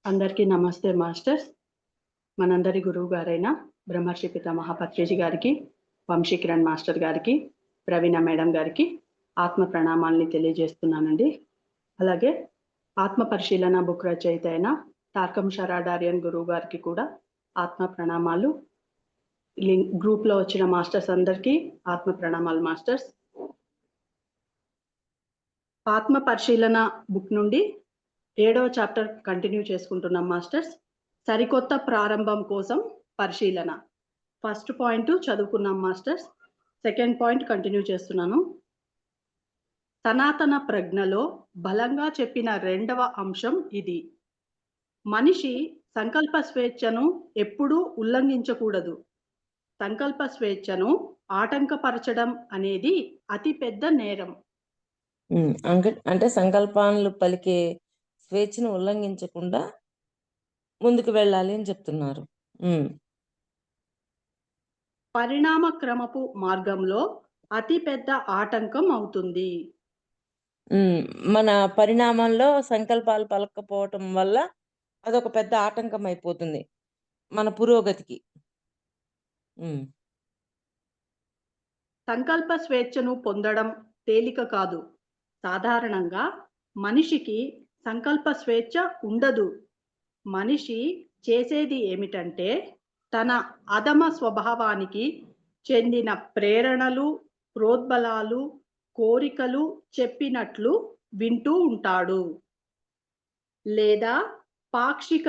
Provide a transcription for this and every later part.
అందరికీ నమస్తే మాస్టర్స్. మనందరి గురువు గారైన బ్రహ్మర్షి పితామహ పత్రిజీ గారికి, వంశీకిరణ్ మాస్టర్ గారికి, ప్రవీణ మేడం గారికి ఆత్మ ప్రణామాల్ని తెలియజేస్తున్నానండి. అలాగే ఆత్మ పరిశీలన బుక్ రచయిత అయిన తార్కం షరాడారియన్ గురువు గారికి కూడా ఆత్మ ప్రణామాలు. గ్రూప్లో వచ్చిన మాస్టర్స్ అందరికీ ఆత్మ ప్రణామాలు మాస్టర్స్. ఆత్మ పరిశీలన బుక్ నుండి 7వ చాప్టర్ కంటిన్యూ చేసుకుంటున్నాం మాస్టర్స్. సరికొత్త ప్రారంభం కోసం పరిశీలన. ఫస్ట్ పాయింట్ చదువుకున్నాం మాస్టర్స్. సెకండ్ పాయింట్ కంటిన్యూ చేస్తున్నాను. సనాతన ప్రజ్ఞలో బలంగా చెప్పిన రెండవ అంశం ఇది. మనిషి సంకల్ప స్వేచ్ఛను ఎప్పుడూ ఉల్లంఘించకూడదు. సంకల్ప స్వేచ్ఛను ఆటంకపరచడం అనేది అతి పెద్ద నేరం. అంటే సంకల్పాలు పలికే స్వేచ్ఛను ఉల్లంఘించకుండా ముందుకు వెళ్ళాలి అని చెప్తున్నారు. పరిణామ క్రమపు మార్గంలో అతి పెద్ద ఆటంకం అవుతుంది. మన పరిణామంలో సంకల్పాలు పలకపోవటం వల్ల అదొక పెద్ద ఆటంకం అయిపోతుంది మన పురోగతికి. సంకల్ప స్వేచ్ఛను పొందడం తేలిక కాదు. సాధారణంగా మనిషికి సంకల్ప స్వేచ్ఛ ఉండదు. మనిషి చేసేది ఏమిటంటే తన అధమ స్వభావానికి చెందిన ప్రేరణలు, ప్రోద్బలాలు, కోరికలు చెప్పినట్లు వింటూ ఉంటాడు. లేదా పాక్షిక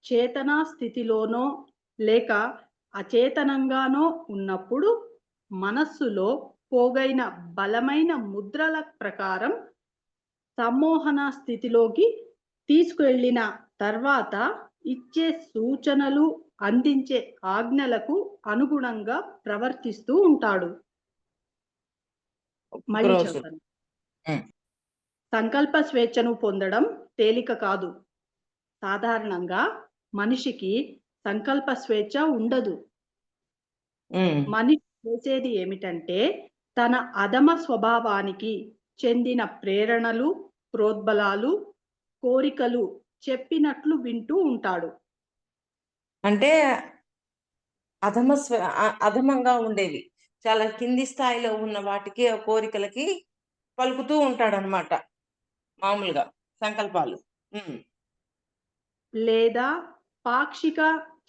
చేతనా స్థితిలోనో లేక అచేతనంగానో ఉన్నప్పుడు మనస్సులో పోగైన బలమైన ముద్రల ప్రకారం సమ్మోహన స్థితిలోకి తీసుకువెళ్ళిన తర్వాత ఇచ్చే సూచనలు, అందించే ఆజ్ఞలకు అనుగుణంగా ప్రవర్తిస్తూ ఉంటాడు. మళ్ళీ చెప్తాను. సంకల్ప స్వేచ్ఛను పొందడం తేలిక కాదు. సాధారణంగా మనిషికి సంకల్ప స్వేచ్ఛ ఉండదు. మనిషి చేసేది ఏమిటంటే తన అధమ స్వభావానికి చెందిన ప్రేరణలు, ప్రోద్బలాలు, కోరికలు చెప్పినట్లు వింటూ ఉంటాడు. అంటే అధమంగా ఉండేవి, చాలా కింది స్థాయిలో ఉన్న వాటికి, కోరికలకి పలుకుతూ ఉంటాడు అన్నమాట మామూలుగా సంకల్పాలు. లేదా పాక్షిక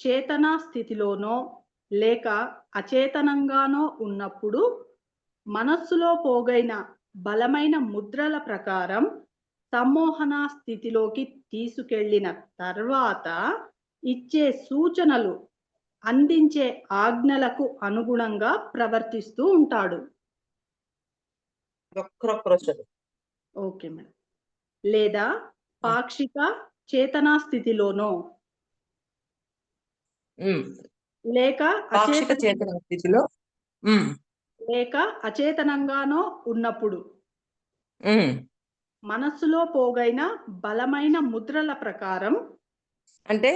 చేతనా స్థితిలోనో లేక అచేతనంగానో ఉన్నప్పుడు మనస్సులో పోగైన బలమైన ముద్రల ప్రకారం సమ్మోహన స్థితిలోకి తీసుకెళ్లిన తర్వాత ఇచ్చే సూచనలు, అందించే ఆజ్ఞలకు అనుగుణంగా ప్రవర్తిస్తూ ఉంటాడు. Okay madam. లేదా పాక్షిక చేతనా స్థితిలోనో లేక చేతన స్థితిలో లేక అచేతనంగానో ఉన్నప్పుడు మనస్సులో పోగైన బలమైన ముద్రల ప్రకారం. అంటే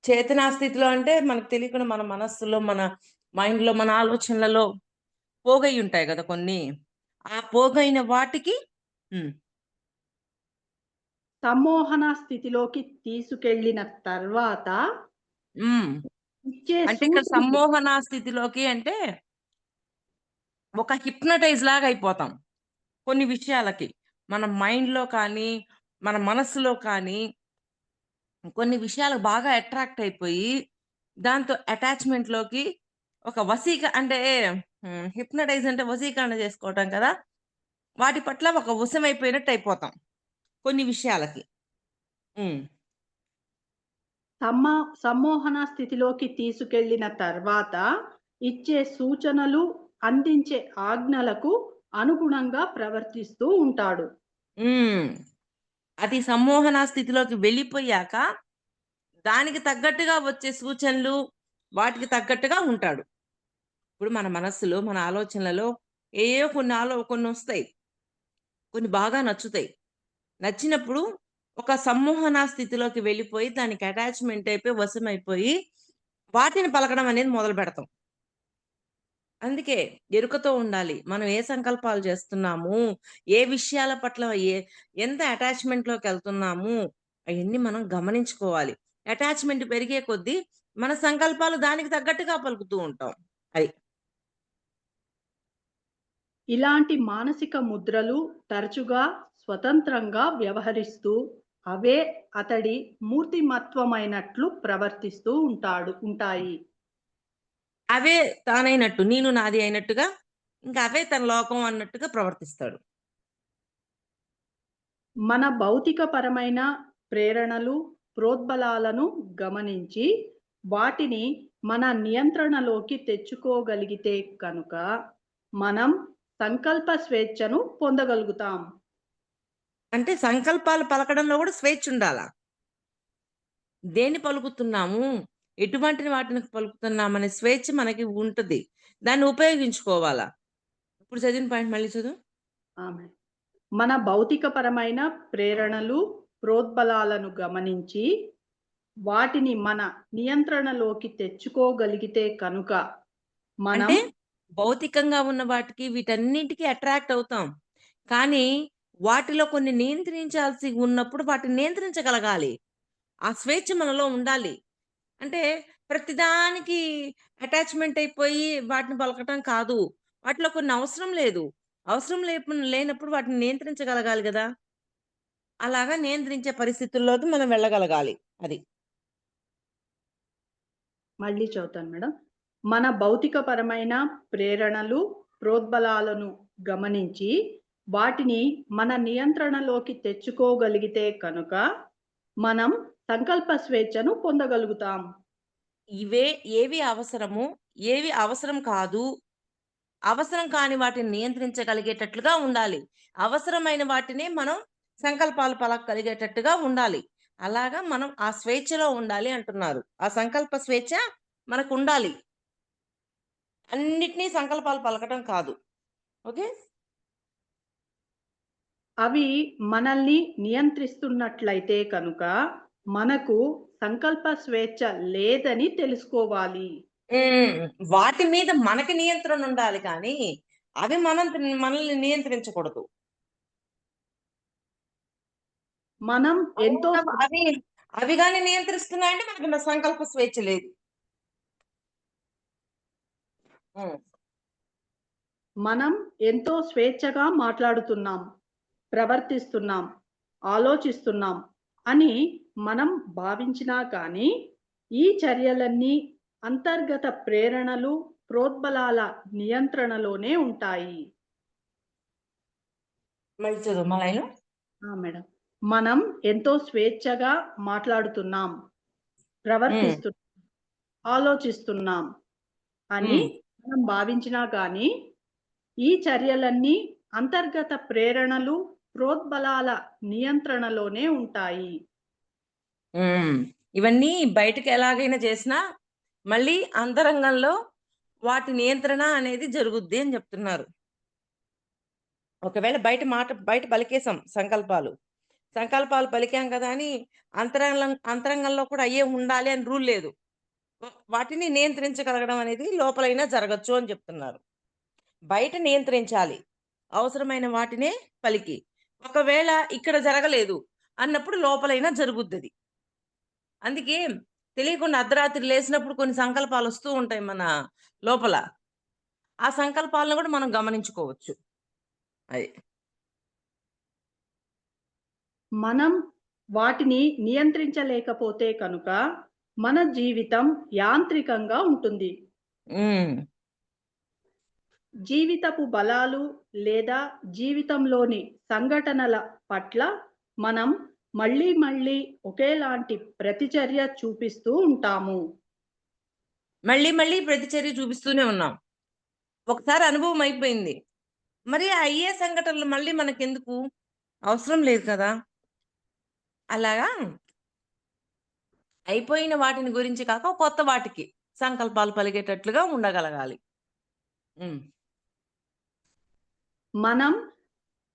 చేతనా స్థితిలో అంటే మనకు తెలియకుండా మన మనస్సులో, మన మైండ్ లో, మన ఆలోచనలలో పోగై ఉంటాయి కదా కొన్ని. ఆ పోగైన వాటికి సమ్మోహన స్థితిలోకి తీసుకెళ్లిన తర్వాత అంటే ఇక్కడ సమ్మోహన స్థితిలోకి అంటే ఒక హిప్నటైజ్ లాగా అయిపోతాం కొన్ని విషయాలకి. మన మైండ్ లో కానీ మన మనస్సులో కానీ కొన్ని విషయాలకు బాగా అట్రాక్ట్ అయిపోయి దాంతో అటాచ్మెంట్ లోకి ఒక అంటే హిప్నటైజ్ అంటే వశీకరణ చేసుకోవటం కదా, వాటి పట్ల ఒక వశమైపోయినట్టు అయిపోతాం కొన్ని విషయాలకి. సమ్మోహన స్థితిలోకి తీసుకెళ్లిన తర్వాత ఇచ్చే సూచనలు, అందించే ఆజ్ఞలకు అనుగుణంగా ప్రవర్తిస్తూ ఉంటాడు. అది సమ్మోహన స్థితిలోకి వెళ్ళిపోయాక దానికి తగ్గట్టుగా వచ్చే సూచనలు, వాటికి తగ్గట్టుగా ఉంటాడు. ఇప్పుడు మన మనస్సులో, మన ఆలోచనలలో ఏయో కొన్ని వస్తాయి, కొన్ని బాగా నచ్చుతాయి. నచ్చినప్పుడు ఒక సమ్మోహన స్థితిలోకి వెళ్ళిపోయి దానికి అటాచ్మెంట్ అయిపోయి వశమైపోయి వాటిని పలకడం అనేది మొదలు పెడతాం. అందుకే ఎరుకతో ఉండాలి. మనం ఏ సంకల్పాలు చేస్తున్నాము, ఏ విషయాల పట్ల ఎంత అటాచ్మెంట్ లోకి వెళ్తున్నాము, అవన్నీ మనం గమనించుకోవాలి. అటాచ్‌మెంట్ పెరిగే కొద్దీ మన సంకల్పాలు దానికి తగ్గట్టుగా పలుకుతూ ఉంటాం. అది. ఇలాంటి మానసిక ముద్రలు తరచుగా స్వతంత్రంగా వ్యవహరిస్తూ, అవే అతడి మూర్తిమత్వమైనట్లు ప్రవర్తిస్తూ ఉంటాయి. అవే తానైనట్టు, నేను నాది అయినట్టుగా, ఇంకా అవే తన లోకం అన్నట్టుగా ప్రవర్తిస్తాడు. మన భౌతికపరమైన ప్రేరణలు, ప్రోద్బలాలను గమనించి, వాటిని మన నియంత్రణలోకి తెచ్చుకోగలిగితే కనుక, మనం సంకల్ప స్వేచ్ఛను పొందగలుగుతాం. అంటే సంకల్పాలు పలకడంలో కూడా స్వేచ్ఛుండాల. దేన్ని పలుకుతున్నాము? ఎటువంటి వాటిని పలుకుతున్నామనే స్వేచ్ఛ మనకి ఉంటది. దాన్ని ఉపయోగించుకోవాలా. ఇప్పుడు చదివిన పాయింట్ మళ్ళీ చదువు. ఆమె. మన భౌతికపరమైన ప్రేరణలు, ప్రోద్బలాలను గమనించి, వాటిని మన నియంత్రణలోకి తెచ్చుకోగలిగితే కనుక, మనం అంటే భౌతికంగా ఉన్న వాటికి వీటన్నిటికి అట్రాక్ట్ అవుతాం. కానీ వాటిలో కొన్ని నియంత్రించాల్సి ఉన్నప్పుడు వాటిని నియంత్రించగలగాలి. ఆ స్వేచ్ఛ మనలో ఉండాలి. అంటే ప్రతిదానికి అటాచ్‌మెంట్ అయిపోయి వాటిని పలకటం కాదు. వాటిలో కొన్ని అవసరం లేదు. అవసరం లేనప్పుడు వాటిని నియంత్రించగలగాలి గదా! అలాగా నియంత్రించే పరిస్థితుల్లోకి మనం వెళ్ళగలగాలి. అది. మళ్ళీ చదువుతాను మేడం. మన భౌతికపరమైన ప్రేరణలు, ప్రోద్బలాలను గమనించి, వాటిని మన నియంత్రణలోకి తెచ్చుకోగలిగితే కనుక, మనం సంకల్ప స్వేచ్ఛను పొందగలుగుతాం. ఏవి అవసరమో, ఏవి అవసరం కాదు, అవసరం కాని వాటిని నియంత్రించగలిగేటట్లుగా ఉండాలి. అవసరమైన వాటినే మనం సంకల్పాలు పలకగలిగేటట్టుగా ఉండాలి. అలాగా మనం ఆ స్వేచ్ఛలో ఉండాలి అంటున్నారు. ఆ సంకల్ప స్వేచ్ఛ మనకుండాలి. అన్నిటిని సంకల్పాలు పలకటం కాదు. ఓకే. అవి మనల్ని నియంత్రిస్తున్నట్లయితే కనుక, మనకు సంకల్ప స్వేచ్ఛ లేదని తెలుసుకోవాలి. హ్మ్. వాటి మీద మనకి నియంత్రణ ఉండాలి కానీ, అవి మనల్ని నియంత్రించకూడదు. మనం ఎంతో అవి అవి గాని నియంత్రిస్తున్నాయంటే మనకి సంకల్ప స్వేచ్ఛ లేదు. హ్మ్. మనం ఎంతో స్వేచ్ఛగా మాట్లాడుతున్నాం, ప్రవర్తిస్తున్నాం, ఆలోచిస్తున్నాం అని మనం భావించినా కానీ, ఈ చర్యలన్నీ అంతర్గత ప్రేరణలు, ప్రోద్బలాల నియంత్రణలోనే ఉంటాయి. మళ్ళీ చదువు మా లైను. మేడం. మనం ఎంతో స్వేచ్ఛగా మాట్లాడుతున్నాం, హ్మ్. ప్రవర్తిస్తున్నాం, ఆలోచిస్తున్నాం అని హ్మ్. మనం భావించినా కానీ, ఈ చర్యలన్నీ అంతర్గత ప్రేరణలు, ప్రోద్బలాల నియంత్రణలోనే ఉంటాయి. హ్మ్. ఇవన్నీ బయటకి ఎలాగైనా చేసినా, మళ్ళీ అంతరంగంలో వాటి నియంత్రణ అనేది జరుగుద్ది అని చెప్తున్నారు. ఒకవేళ బయట పలికేసాం సంకల్పాలు. సంకల్పాలు పలికాం కదా అని అంతరంగంలో కూడా అయ్యే ఉండాలి అని రూల్ లేదు. వాటిని నియంత్రించగలగడం అనేది లోపలైనా జరగొచ్చు అని చెప్తున్నారు. బయట నియంత్రించాలి. అవసరమైన వాటినే పలికి. ఒకవేళ ఇక్కడ జరగలేదు అన్నప్పుడు లోపలైనా జరుగుద్దది. అందుకే తెలియకుండా అర్ధరాత్రి లేసినప్పుడు కొన్ని సంకల్పాలొస్తూ ఉంటాయి మన లోపల. ఆ సంకల్పాలను కూడా మనం గమనించుకోవచ్చు. అది. మనం వాటిని నియంత్రించలేకపోతే కనుక, మన జీవితం యాంత్రికంగా ఉంటుంది. హ్మ్. జీవితపు బలాలు లేదా జీవితంలోని సంఘటనల పట్ల మనం మళ్ళీ మళ్ళీ ఒకేలాంటి ప్రతిచర్య చూపిస్తూ ఉంటాము. మళ్ళీ ప్రతిచర్య చూపిస్తూనే ఉన్నాం. ఒకసారి అనుభవం అయిపోయింది. మరి అయ్యే సంఘటనలు మళ్ళీ మనకెందుకు? అవసరం లేదు కదా! అలాగా అయిపోయిన వాటిని గురించి కాక కొత్త వాటికి సంకల్పాలు పలికేటట్లుగా ఉండగలగాలి. హ్మ్. మనం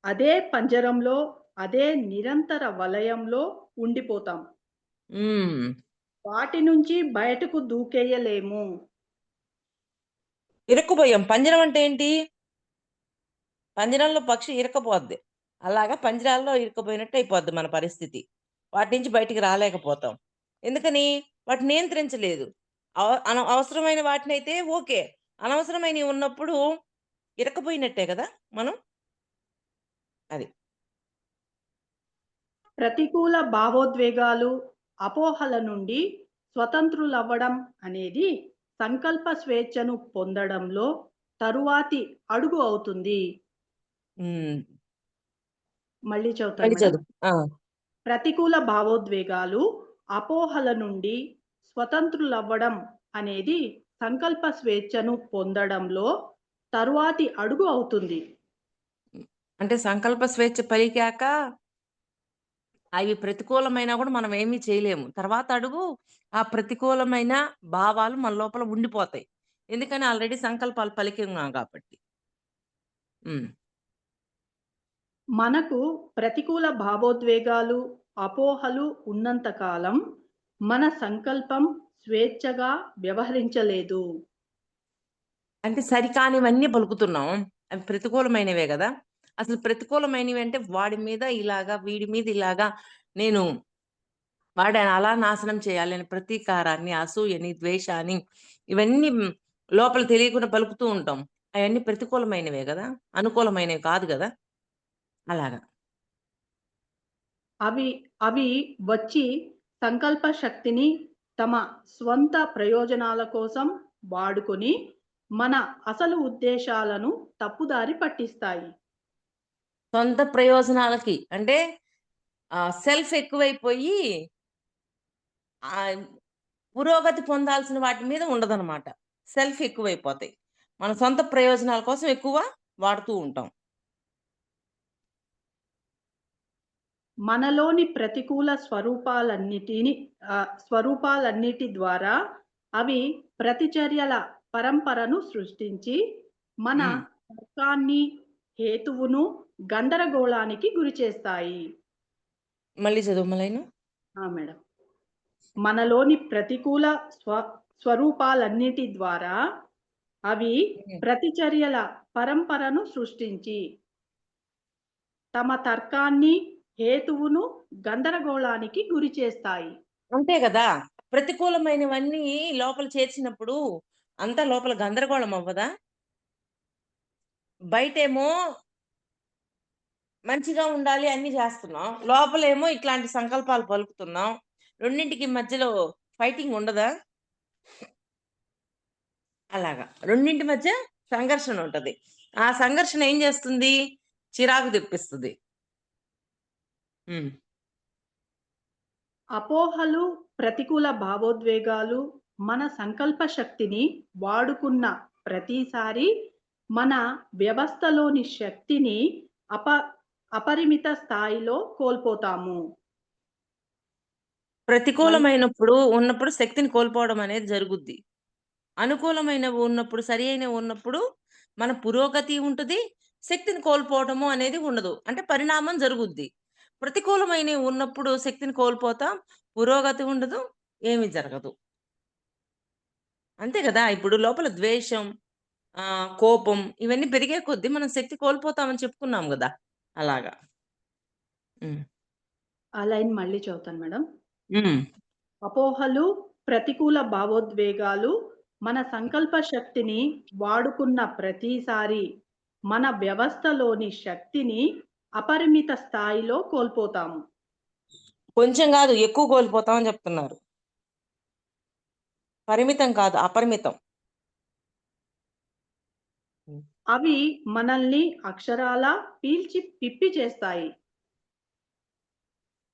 అదే పంజరంలో, అదే నిరంతర వలయంలో ఉండిపోతాం. హ్మ్. వాటి నుంచి బయటకు దూకేయలేము. ఇరుక్కుపోయాం. పంజరం అంటే ఏంటి? పంజరంలో పక్షి ఇరక్కపోద్ది. అలాగా పంజరాల్లో ఇరుక్కుపోయినట్టు అయిపోద్ది మన పరిస్థితి. వాటి నుంచి బయటికి రాలేకపోతాం. ఎందుకని? వాటిని నియంత్రించలేదు. అవసరమైన వాటినైతే ఓకే. అనవసరమైనవి ఉన్నప్పుడు ఇరక్కపోయినట్టే గదా మనం. అది. ప్రతికూల భావోద్వేగాలు, అపోహల నుండి స్వతంత్రులవ్వడం అనేది సంకల్ప స్వేచ్ఛను పొందడంలో తరువాతి అడుగు అవుతుంది. హ్మ్. మళ్ళీ చెబుతాను మళ్ళీ మేడం. చదువు. ఆ! ప్రతికూల భావోద్వేగాలు, అపోహల నుండి స్వతంత్రులవ్వడం అనేది సంకల్ప స్వేచ్ఛను పొందడంలో తరువాతి అడుగు అవుతుంది. అంటే సంకల్ప స్వేచ్ఛ పలికాక అవి ప్రతికూలమైనా గూడా మనం ఏమీ చేయలేము. తర్వాత అడుగు ఆ ప్రతికూలమైన భావాలు మన లోపల ఉండిపోతాయి. ఎందుకని ఆల్రెడీ సంకల్పాలు పలికి ఉన్నాం గాబట్టి. హ్మ్. మనకు ప్రతికూల భావోద్వేగాలు, అపోహలు ఉన్నంత కాలం మన సంకల్పం స్వేచ్ఛగా వ్యవహరించలేదు. అంటే సరికానివన్నీ పలుకుతున్నాం. అవి ప్రతికూలమైనవే గదా! అసలు ప్రతికూలమైనవి అంటే వాడి మీద ఇలాగా, వీడి మీద ఇలాగా నేను వాడిని అలా నాశనం చేయాలని ప్రతీకారాన్ని, అసూయని, ద్వేషాన్ని ఇవన్నీ లోపల తెలియకుండా పలుకుతూ ఉంటాం. అయన్నీ ప్రతికూలమైనవే గదా! అనుకూలమైనవి కాదు గదా! అలాగా. అవి అవి వచ్చి సంకల్ప శక్తిని తమ స్వంత ప్రయోజనాల కోసం వాడుకొని మన అసలు ఉద్దేశాలను తప్పుదారి పట్టిస్తాయి. సొంత ప్రయోజనాలకి అంటే సెల్ఫ్ ఎక్కువైపోయి ఆహ్, పురోగతి పొందాల్సిన వాటి మీద ఉండదనమాట. సెల్ఫ్ ఎక్కువైపోతాయి. మన సొంత ప్రయోజనాల కోసం ఎక్కువ వాడుతూ ఉంటాం. మనలోని ప్రతికూల స్వరూపాలన్నిటి ద్వారా అవి ప్రతిచర్యల పరంపరను సృష్టించి మన హ్మ్. తర్కాన్ని, హేతువును గందరగోళానికి గురిచేస్తాయి. మళ్ళీ చదువు లైను. మేడం. మనలోని ప్రతికూల స్వరూపాలన్నిటి ద్వారా అవి హ్మ్. ప్రతిచర్యల పరంపరను సృష్టించి తమ తర్కాన్ని, హేతువును గందరగోళానికి గురిచేస్తాయి. అంతే గదా! ప్రతికూలమైనవన్నీ లోపల చేర్చినప్పుడు అంతా లోపల గందరగోళం అవ్వదా? బయటేమో మంచిగా ఉండాలి అన్నీ జేస్తున్నాం. లోపలేమో ఇట్లాంటి సంకల్పాలు పలుకుతున్నాం. రెండింటికి మధ్యలో ఫైటింగ్ ఉండదా? అలాగా. రెండింటి మధ్య సంఘర్షణ ఉంటది. ఆ సంఘర్షణ ఏం జేస్తుంది? చిరాకు తెప్పిస్తది. హ్మ్. అపోహలు, ప్రతికూల భావోద్వేగాలు మన సంకల్ప శక్తిని వాడుకున్న ప్రతిసారి మన వ్యవస్థలోని శక్తిని అప అపరిమిత స్థాయిలో కోల్పోతాము. మళ్ళీ ఉన్నప్పుడు శక్తిని కోల్పోవడం అనేది జరుగుద్ది. అనుకూలమైనవి ఉన్నప్పుడు, సరియైనవి ఉన్నప్పుడు మన పురోగతి ఉంటది. శక్తిని కోల్పోవడము అనేది ఉండదు. అంటే పరిణామం జరుగుద్ది. ప్రతికూలమైనవి ఉన్నప్పుడు శక్తిని కోల్పోతాం. పురోగతి ఉండదు. ఏమి జరగదు. అంతే గదా! ఇప్పుడు లోపల ద్వేషం, కోపం ఇవన్నీ పెరిగే కొద్దీ మనం శక్తి కోల్పోతామని చెప్పుకున్నాం గదా! అలాగా. హ్మ్. ఆ లైన్ మళ్ళీ చదువుతాను మేడం. హ్మ్. అపోహలు, ప్రతికూల భావోద్వేగాలు మన సంకల్ప శక్తిని వాడుకున్న ప్రతిసారి మన వ్యవస్థలోని శక్తిని అపరిమిత స్థాయిలో కోల్పోతాము. కొంచెం గాదు ఎక్కువ కోల్పోతాం అని చెప్తున్నారు. పరిమితం కాదు అపరిమితం. హ్మ్. అవి మనల్ని అక్షరాలా పీల్చి పిప్పి చేస్తాయి.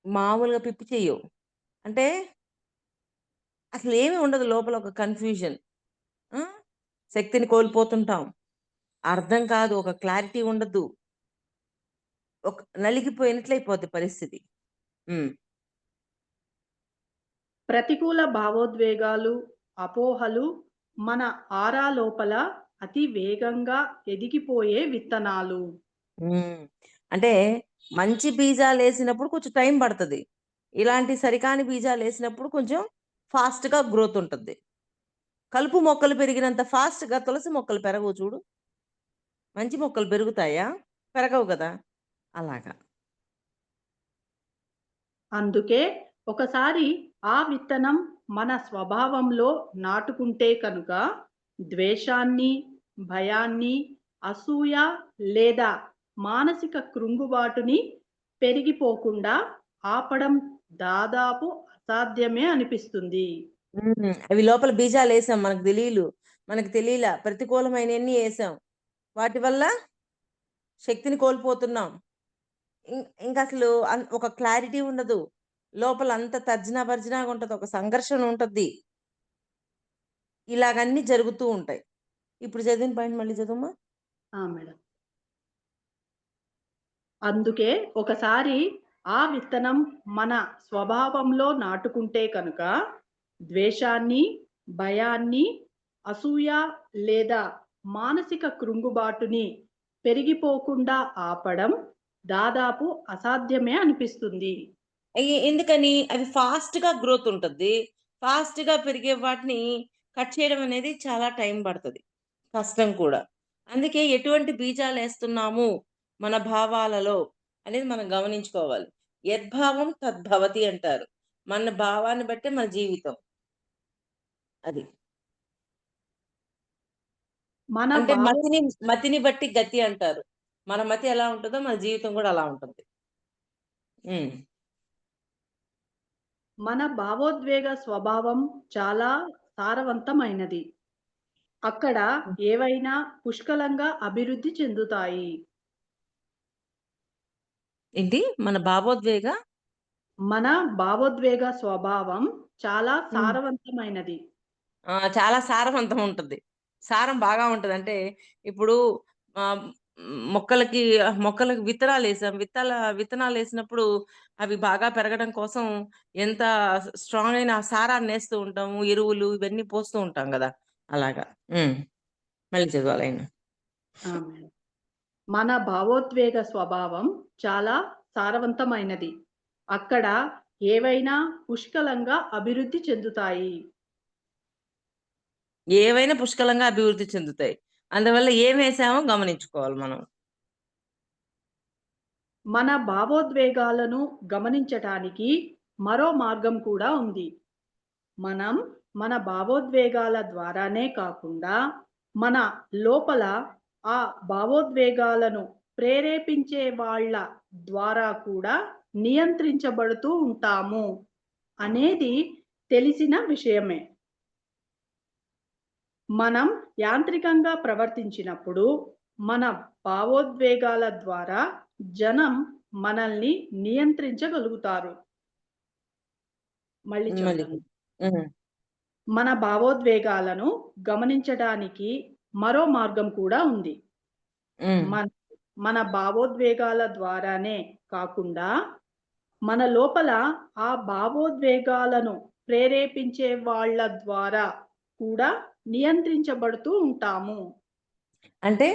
మామూలుగా పిప్పి చెయ్యవు. అంటే అసలేమి ఉండదు లోపల ఒక కన్‌ఫ్యూజన్. ఆ! శక్తిని కోల్పోతుంటాం. అర్థం కాదు. ఒక క్లారిటీ ఉండదు. నలిగిపోయినట్లయిపోద్ది పరిస్థితి. హ్మ్. ప్రతికూల భావోద్వేగాలు, అపోహలు మన ఆరా లోపల అతి వేగంగా ఎదిగిపోయే విత్తనాలు. హ్మ్. అంటే మంచి బీజాలేసినప్పుడు కొంచెం టైం పడతది. ఇలాంటి సరికాని బీజాలేసినప్పుడు కొంచెం ఫాస్ట్‌గా గ్రోత్ ఉంటది. కలుపు మొక్కలు పెరిగినంత ఫాస్ట్‌గా తులసి మొక్కలు పెరగవు చూడు. మంచి మొక్కలు పెరుగుతాయా? పెరగవు గదా! అలాగా. అందుకే ఒకసారి ఆ విత్తనం మన స్వభావంలో నాటుకుంటే కనుక ద్వేషాన్ని, భయాన్ని, అసూయ లేదా మానసిక కృంగుబాటుని పెరిగిపోకుండా ఆపడం దాదాపు అసాధ్యమే అనిపిస్తుంది. అవి లోపల బీజాలేసాం. మనకు తెలీలా. ప్రతికూలమైనయన్నీ ఏసాం. వాటి వల్ల శక్తిని కోల్పోతున్నాం. ఇంకసలు ఒక క్లారిటీ ఉండదు. లోపల అంత తర్జనా భర్జనగా ఉంటది. ఒక సంఘర్షణ ఉంటది. ఇలాగన్నీ జరుగుతూ ఉంటాయి. ఇప్పుడు చదివిన పాయింట్ మళ్ళీ చదువమ్మా. మేడం. అందుకే ఒకసారి ఆ విత్తనం మన స్వభావంలో నాటుకుంటే కనుక ద్వేషాన్ని, భయాన్ని, అసూయ లేదా మానసిక కృంగుబాటుని పెరిగిపోకుండా ఆపడం దాదాపు అసాధ్యమే అనిపిస్తుంది. ఎందుకని? అవి ఫాస్ట్‌గా గ్రోత్ ఉంటది. ఫాస్ట్‌గా పెరిగే వాటిని కట్ చేయడం అనేది చాలా టైం పడతది. కష్టం కూడా. అందుకే ఎటువంటి బీజాలేస్తున్నాము మన భావాలలో అనేది మనం గమనించుకోవాలి. యద్భావం తద్భవతి అంటారు. మన భావాన్ని బట్టే మన జీవితం. అది. మన అంటే భావో మతిని బట్టి గతి అంటారు. మన మతి ఎలా ఉంటదో మన జీవితం కూడా అలా ఉంటుంది. హ్మ్. మన భావోద్వేగ స్వభావం చాలా సారవంతమైనది. అక్కడ హ్మ్. ఏవైనా పుష్కలంగా అభివృద్ధి చెందుతాయి. ఏంటి? మన భావోద్వేగ స్వభావం చాలా హ్మ్. సారవంతమైనది. చాలా సారవంతం ఉంటది. సారం బాగా ఉంటది. అంటే ఇప్పుడు ఆహ్, మొక్కలకి విత్తనాలేసాం. విత్తనాలేసినప్పుడు అవి బాగా పెరగడం కోసం ఎంత స్ట్రాంగ్ అయిన సారాన్నేస్తూ ఉంటాము. ఎరువులు ఇవన్నీ పోస్తూ ఉంటాం గదా! అలాగా. హ్మ్. మళ్ళీ చదువు ఆ లైను. మేడం. మన భావోద్వేగ స్వభావం చాలా సారవంతమైనది. అక్కడ ఏవైనా పుష్కలంగా అభివృద్ధి చెందుతాయి. ఏవైనా పుష్కలంగా అభివృద్ధి చెందుతాయి. అందువల్ల ఏమేసామో గమనించుకోవాలి మనం. మన భావోద్వేగాలను గమనించటానికి మరో మార్గం కూడా ఉంది. మనం మన భావోద్వేగాల ద్వారానే కాకుండా, మన లోపల ఆ భావోద్వేగాలను ప్రేరేపించే వాళ్ళ ద్వారా కూడా నియంత్రించబడుతూ ఉంటాము అనేది తెలిసిన విషయమే. మనం యాంత్రికంగా ప్రవర్తించినప్పుడు, మన భావోద్వేగాల ద్వారా జనం మనల్ని నియంత్రించగలుగుతారు. మళ్ళీ మళ్ళీ చెప్తాను. హ్మ్. మన భావోద్వేగాలను గమనించడానికి మరో మార్గం కూడా ఉంది. హ్మ్. మన మన భావోద్వేగాల ద్వారానే కాకుండా, మన లోపల ఆ భావోద్వేగాలను ప్రేరేపించే వాళ్ళ ద్వారా కూడా నియంత్రించబడుతూ ఉంటాము. అంటే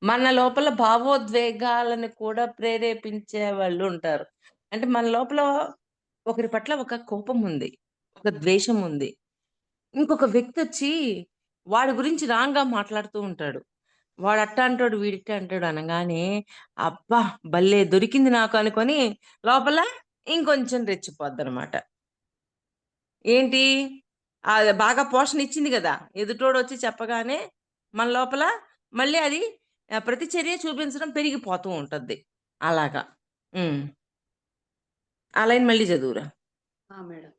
మన లోపల భావోద్వేగాలను కూడా ప్రేరేపించే వాళ్ళుంటారు. అంటే మన లోపల ఒకరి పట్ల ఒక కోపం ఉంది. ఒక ద్వేషం ఉంది. ఇంకొక వ్యక్తొచ్చి వాడి గురించి రాంగ్‌గా మాట్లాడుతూ ఉంటాడు. వాడట్టా అంటాడు, వీడిట్టా అంటాడు అనంగానే, అబ్బా! భలే దొరికింది నాకు అనుకోని లోపల ఇంకొంచెం రెచ్చిపోద్దనమాట. ఏంటి? బాగా పోషణ ఇచ్చింది గదా! ఎదుటోడొచ్చి చెప్పగానే మన లోపల మళ్ళీ అది ప్రతిచర్య చూపించడం పెరిగిపోతూ ఉంటది. అలాగా. హ్మ్. ఆ లైన్ మళ్ళీ చదువురా. మేడం.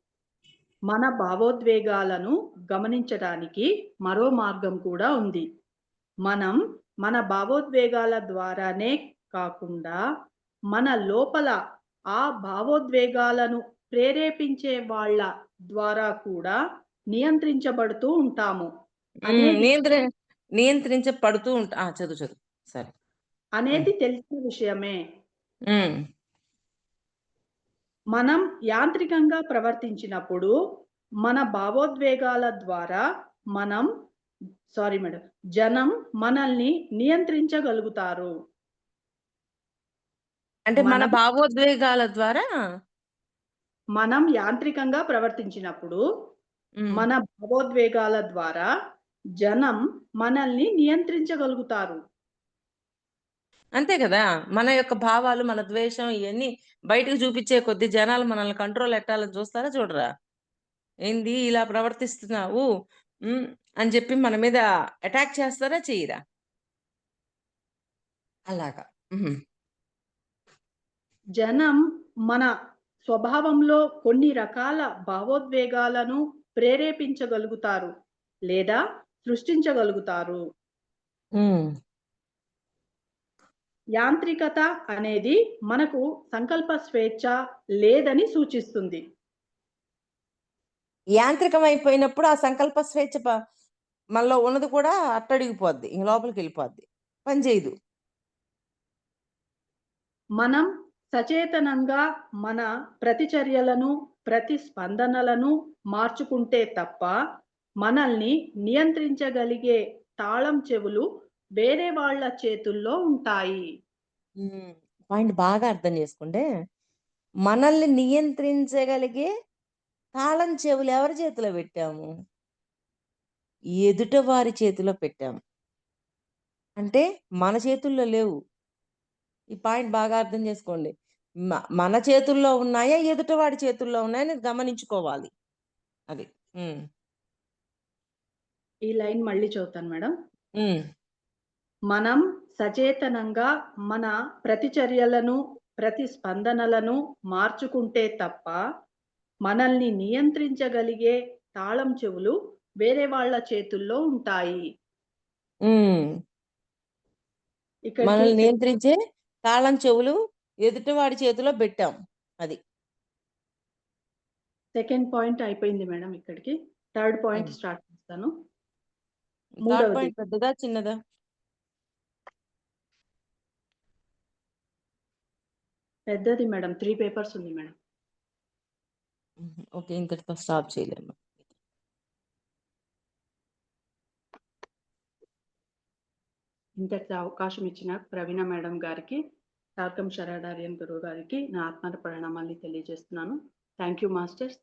మన భావోద్వేగాలను గమనించడానికి మరో మార్గం కూడా ఉంది. మనం మన భావోద్వేగాల ద్వారానే కాకుండా, మన లోపల ఆ భావోద్వేగాలను ప్రేరేపించే వాళ్ళ ద్వారా కూడా నియంత్రించబడుతూ ఉంటాము. హ్మ్. అనేది నియంత్రించబడుతూ చదువు. చదువు. సరే. హ్మ్. అనేది తెలిసిన విషయమే. హ్మ్. మనం యాంత్రికంగా ప్రవర్తించినప్పుడు, మన భావోద్వేగాల ద్వారా మనం సారీ మేడం. జనం మనల్ని నియంత్రించగలుగుతారు. అంటే మన మనం భావోద్వేగాల ద్వారా మనం యాంత్రికంగా ప్రవర్తించినప్పుడు, హ్మ్. మన భావోద్వేగాల ద్వారా జనం మనల్ని నియంత్రించగలుగుతారు. అంతే కదా. మన యొక్క భావాలు, మన ద్వేషం ఇవన్నీ బయటకు చూపించే కొద్ది జనాలు మనల్ని కంట్రోల్ ఎట్టాలని చూస్తారా చూడరా? ఏంది ఇలా ప్రవర్తిస్తున్నావు అని చెప్పి మన మీద అటాక్ చేస్తారా చెయ్యరా? అలాగా. జనం మన స్వభావంలో కొన్ని రకాల భావోద్వేగాలను ప్రేరేపించగలుగుతారు లేదా సృష్టించగలుగుతారు. యాంత్రికత అనేది మనకు సంకల్ప స్వేచ్ఛ లేదని సూచిస్తుంది. యాంత్రికం అయిపోయినప్పుడు ఆ సంకల్ప స్వేచ్ఛ మనలో ఉన్నది కూడా అట్టడిగిపోద్ది, ఇంక లోపలికి వెళ్ళిపోద్ది, పని చేయదు. మనం సచేతనంగా మన ప్రతిచర్యలను, ప్రతిస్పందనలను మార్చుకుంటే తప్ప మనల్ని నియంత్రించగలిగే తాళం చెవులు వేరే వాళ్ళ చేతుల్లో ఉంటాయి. పాయింట్ బాగా అర్థం చేసుకుంటే, మనల్ని నియంత్రించగలిగే తాళం చెవులు ఎవరి చేతిలో పెట్టాము? ఎదుట వారి చేతిలో పెట్టాము. అంటే మన చేతుల్లో లేవు. ఈ పాయింట్ బాగా అర్థం చేసుకోండి. మన చేతుల్లో ఉన్నాయా, ఎదుటవాడి చేతుల్లో ఉన్నాయని గమనించుకోవాలి. అది. ఈ లైన్ మళ్ళీ చదువుతాను మేడం. ఉమ్. మనం సచేతనంగా మన ప్రతిచర్యలను, ప్రతిస్పందనలను మార్చుకుంటే తప్ప మనల్ని నియంత్రించగలిగే తాళం చెవులు వేరే వాళ్ళ చేతుల్లో ఉంటాయి. మనల్ని నియంత్రించే తాళం చెవులు ఎదుటివాడి చేతిలో పెట్టాం. అది సెకండ్ పాయింట్ అయిపోయింది మేడం. ఇక్కడికి థర్డ్ పాయింట్ స్టార్ట్ చేస్తాను. థర్డ్ పాయింట్ పెద్దదా చిన్నదా? పెద్దది మేడం. 3 పేపర్స్ ఉంది మేడం. ఓకే, ఇంతటితో స్టాప్ చేయలేము. ఇంతటి అవకాశం ఇచ్చిన ప్రవీణ మేడం గారికి, తార్కం శరడారియన్ గురువు గారికి నా ఆత్మ ప్రణామాల్ని తెలియజేస్తున్నాను. Thank you masters.